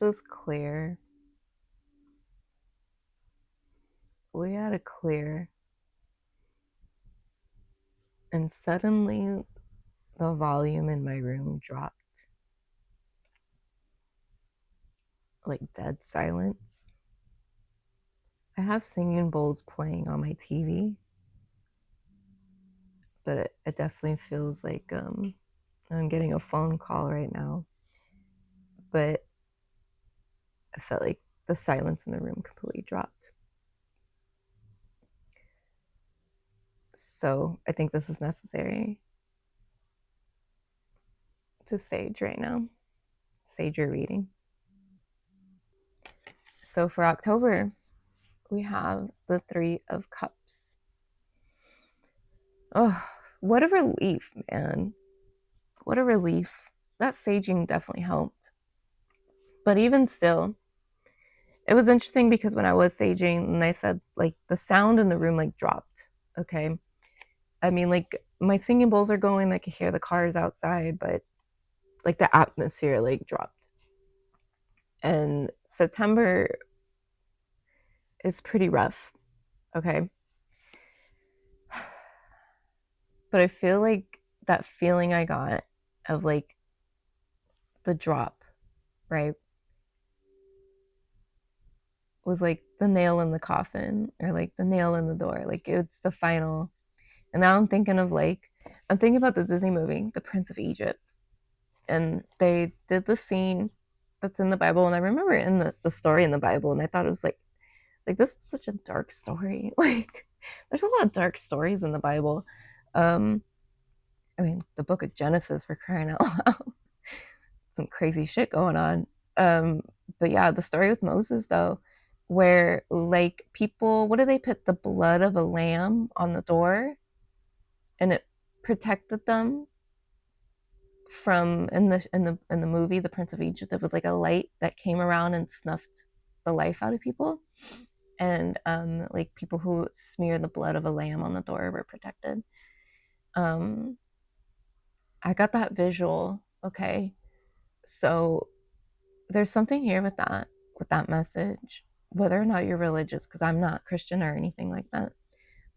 let's just clear. We had to clear. And suddenly the volume in my room dropped. Like dead silence. I have singing bowls playing on my TV, but it definitely feels like I'm getting a phone call right now. But I felt like the silence in the room completely dropped. So I think this is necessary to sage right now. Sage your reading. So for October, we have the Three of Cups. Oh, what a relief, man. What a relief. That saging definitely helped. But even still, it was interesting because when I was saging and I said like the sound in the room like dropped. Okay. I mean, like my singing bowls are going, I could hear the cars outside, but like the atmosphere like dropped. And September is pretty rough. Okay. But I feel like that feeling I got of like the drop, right, was like the nail in the coffin or like the nail in the door. Like it's the final. And now I'm thinking about the Disney movie, The Prince of Egypt. And they did the scene that's in the Bible. And I remember in the story in the Bible, and I thought it was like this is such a dark story. Like there's a lot of dark stories in the Bible. I mean, the book of Genesis, for crying out loud. Some crazy shit going on. But yeah, the story with Moses though, where like people, what do they put the blood of a lamb on the door, and it protected them from in the movie The Prince of Egypt. It was like a light that came around and snuffed the life out of people, and like people who smeared the blood of a lamb on the door were protected. I got that visual. Okay, so there's something here with that message, whether or not you're religious, because I'm not Christian or anything like that.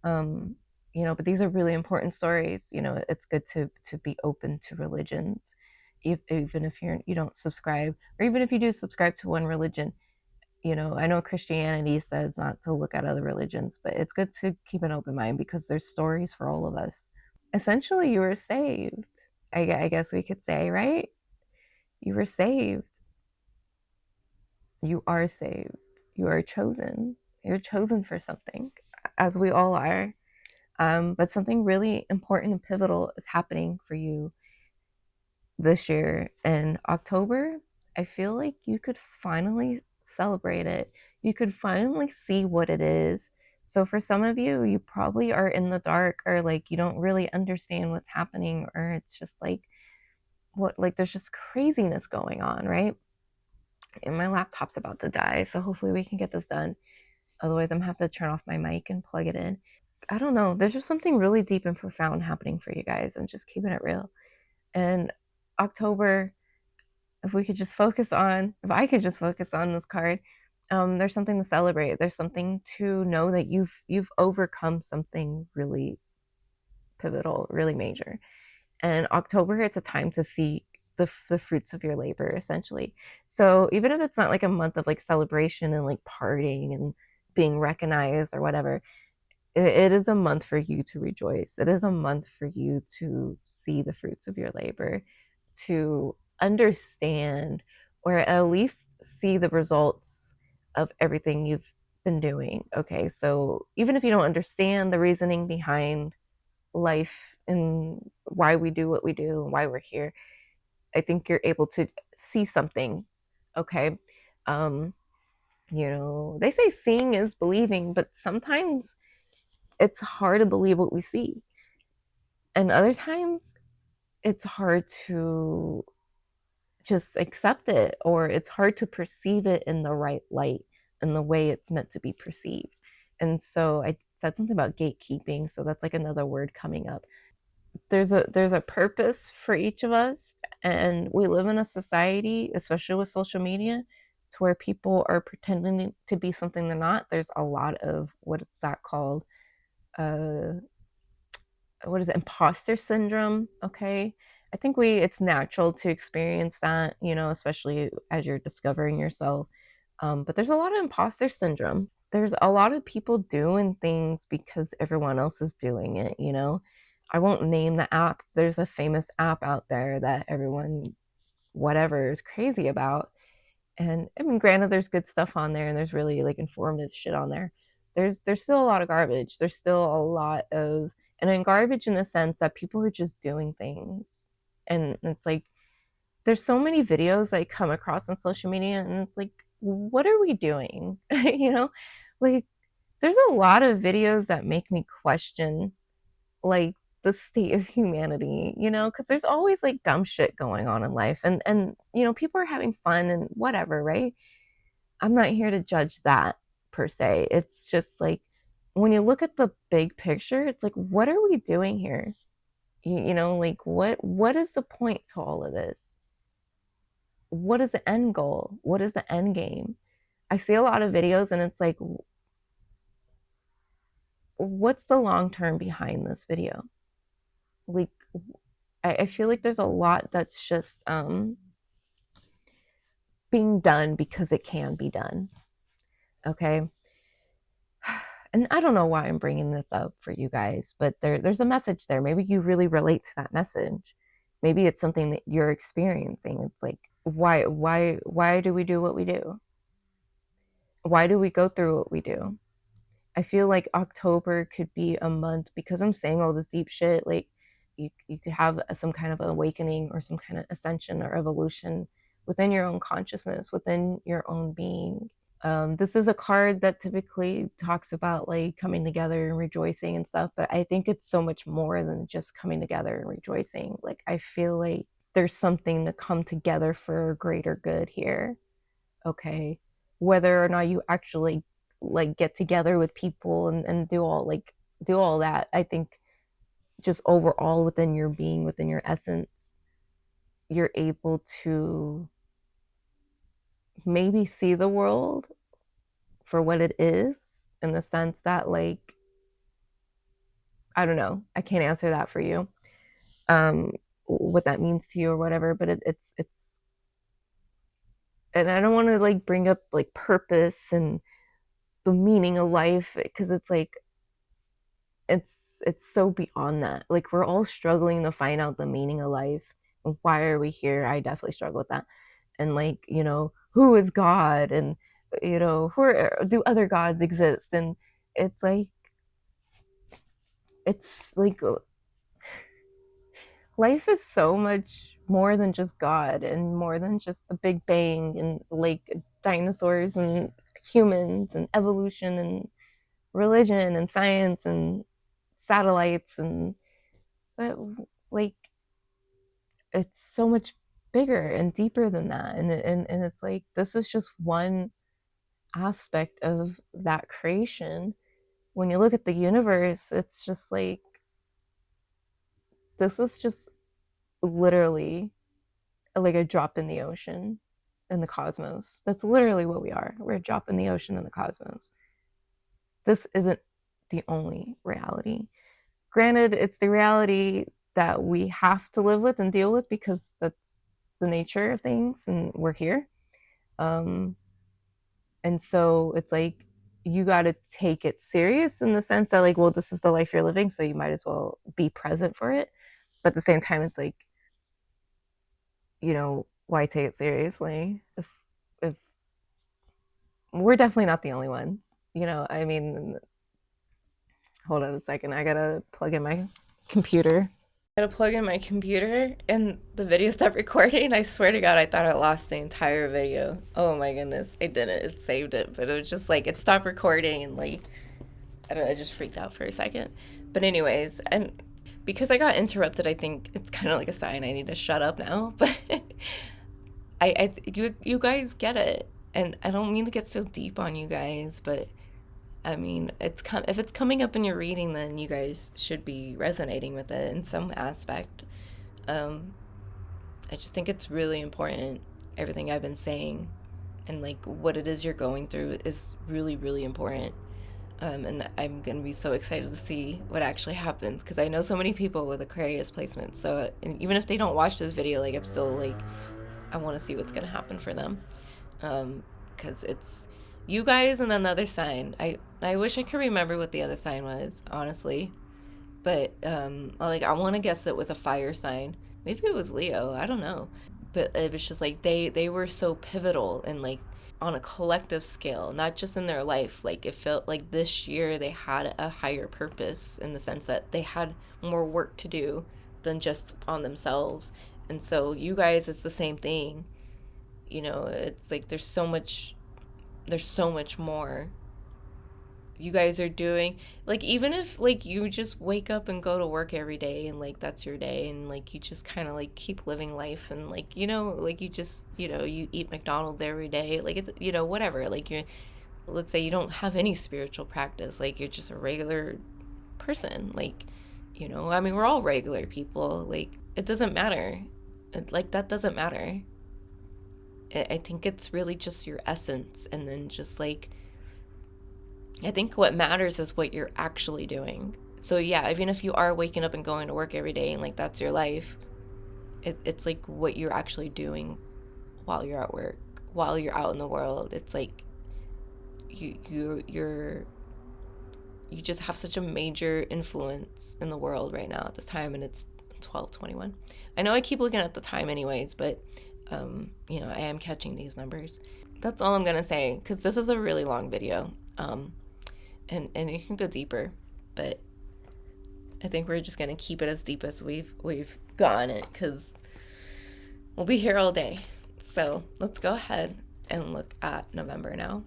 But these are really important stories. It's good to be open to religions, even if you don't subscribe, or even if you do subscribe to one religion. I know Christianity says not to look at other religions, but it's good to keep an open mind because there's stories for all of us. Essentially, you were saved. I guess we could say, right? You were saved. You are saved. You are chosen. You're chosen for something, as we all are. But something really important and pivotal is happening for you this year in October. I feel like you could finally celebrate it. You could finally see what it is. So for some of you, you probably are in the dark, or like you don't really understand what's happening, or it's just like there's just craziness going on, right? And my laptop's about to die, so hopefully we can get this done. Otherwise, I'm gonna have to turn off my mic and plug it in. I don't know. There's just something really deep and profound happening for you guys. I'm just keeping it real. And October, if I could just focus on this card, there's something to celebrate. There's something to know that you've overcome something really pivotal, really major. And October, it's a time to see the fruits of your labor, essentially. So even if it's not like a month of like celebration and like partying and being recognized or whatever, it is a month for you to rejoice. It is a month for you to see the fruits of your labor, to understand, or at least see the results of everything you've been doing. Okay, so even if you don't understand the reasoning behind life and why we do what we do and why we're here, I think you're able to see something. Okay. They say seeing is believing, but sometimes it's hard to believe what we see. And other times it's hard to just accept it, or it's hard to perceive it in the right light, in the way it's meant to be perceived. And so I said something about gatekeeping, so that's like another word coming up. There's a purpose for each of us, and we live in a society, especially with social media, to where people are pretending to be something they're not. There's a lot of, what is that called? What is it? Imposter syndrome. Okay. I think it's natural to experience that, you know, especially as you're discovering yourself. But there's a lot of imposter syndrome. There's a lot of people doing things because everyone else is doing it, you know. I won't name the app. There's a famous app out there that everyone, whatever, is crazy about. And I mean, granted, there's good stuff on there and there's really like informative shit on there. There's still a lot of garbage. There's still a lot of, and in garbage in the sense that people are just doing things. And it's like, there's so many videos I come across on social media, and it's like, what are we doing? You know, like, there's a lot of videos that make me question, like, the state of humanity, you know, because there's always like dumb shit going on in life, and you know, people are having fun and whatever, right? I'm not here to judge that per se. It's just like, when you look at the big picture, it's like, what are we doing here? You know, like, what is the point to all of this? What is the end goal? What is the end game? I see a lot of videos and it's like, what's the long term behind this video? Like, I feel like there's a lot that's just being done because it can be done. Okay. And I don't know why I'm bringing this up for you guys, but there's a message there. Maybe you really relate to that message. Maybe it's something that you're experiencing. It's like, why do we do what we do? Why do we go through what we do? I feel like October could be a month, because I'm saying all this deep shit, like, you could have some kind of awakening or some kind of ascension or evolution within your own consciousness, within your own being. This is a card that typically talks about like coming together and rejoicing and stuff, but I think it's so much more than just coming together and rejoicing. Like, I feel like there's something to come together for a greater good here. Okay. Whether or not you actually like get together with people and do all that, I think just overall within your being, within your essence, you're able to maybe see the world for what it is, in the sense that, like, I don't know, I can't answer that for you, what that means to you or whatever, but it's and I don't want to like bring up like purpose and the meaning of life, because it's like, it's so beyond that. Like, we're all struggling to find out the meaning of life and why are we here. I definitely struggle with that. And like, you know, who is God, and you know, do other gods exist? And it's like, life is so much more than just God, and more than just the Big Bang and like dinosaurs and humans and evolution and religion and science and satellites, and like, it's so much bigger and deeper than that. And it's like, this is just one aspect of that creation. When you look at the universe, it's just like, this is just literally like a drop in the ocean in the cosmos. That's literally what we are. We're a drop in the ocean in the cosmos. This isn't the only reality. Granted, it's the reality that we have to live with and deal with, because that's the nature of things and we're here. And so it's like, you got to take it serious in the sense that, like, well, this is the life you're living, so you might as well be present for it. But at the same time, it's like, you know, why take it seriously if we're definitely not the only ones, you know? I mean, hold on a second, I gotta plug in my computer. And the video stopped recording. I swear to God, I thought I lost the entire video. Oh my goodness, I didn't. It saved it, but it was just like, it stopped recording, and like, I don't know, I just freaked out for a second. But anyways, and because I got interrupted, I think it's kind of like a sign I need to shut up now. But you guys get it, and I don't mean to get so deep on you guys, but I mean, if it's coming up in your reading, then you guys should be resonating with it in some aspect. I just think it's really important, everything I've been saying. and like what it is you're going through is really, really important. And I'm going to be so excited to see what actually happens, because I know so many people with Aquarius placements. So and even if they don't watch this video, like I'm still like, I want to see what's going to happen for them. Because it's you guys and another sign. I wish I could remember what the other sign was, honestly. But like I want to guess it was a fire sign. Maybe it was Leo. I don't know. But it was just like they were so pivotal and like on a collective scale, not just in their life. Like it felt like this year they had a higher purpose, in the sense that they had more work to do than just on themselves. And so you guys, it's the same thing. You know, it's like there's so much more you guys are doing. Like even if like you just wake up and go to work every day and like that's your day, and like you just kind of like keep living life, and like, you know, like you just, you know, you eat McDonald's every day, like it, you know, whatever, like you, let's say you don't have any spiritual practice, like you're just a regular person, like, you know, I mean, we're all regular people, like it doesn't matter. Like that doesn't matter. I think it's really just your essence, and then just like, I think what matters is what you're actually doing. So yeah, even if you are waking up and going to work every day and like that's your life, it's like what you're actually doing while you're at work, while you're out in the world. It's like you just have such a major influence in the world right now at this time, and it's 12:21. I know I keep looking at the time anyways, but you know, I am catching these numbers. That's all I'm gonna say, because this is a really long video. And you can go deeper, but I think we're just gonna keep it as deep as we've gone it, because we'll be here all day. So let's go ahead and look at November now.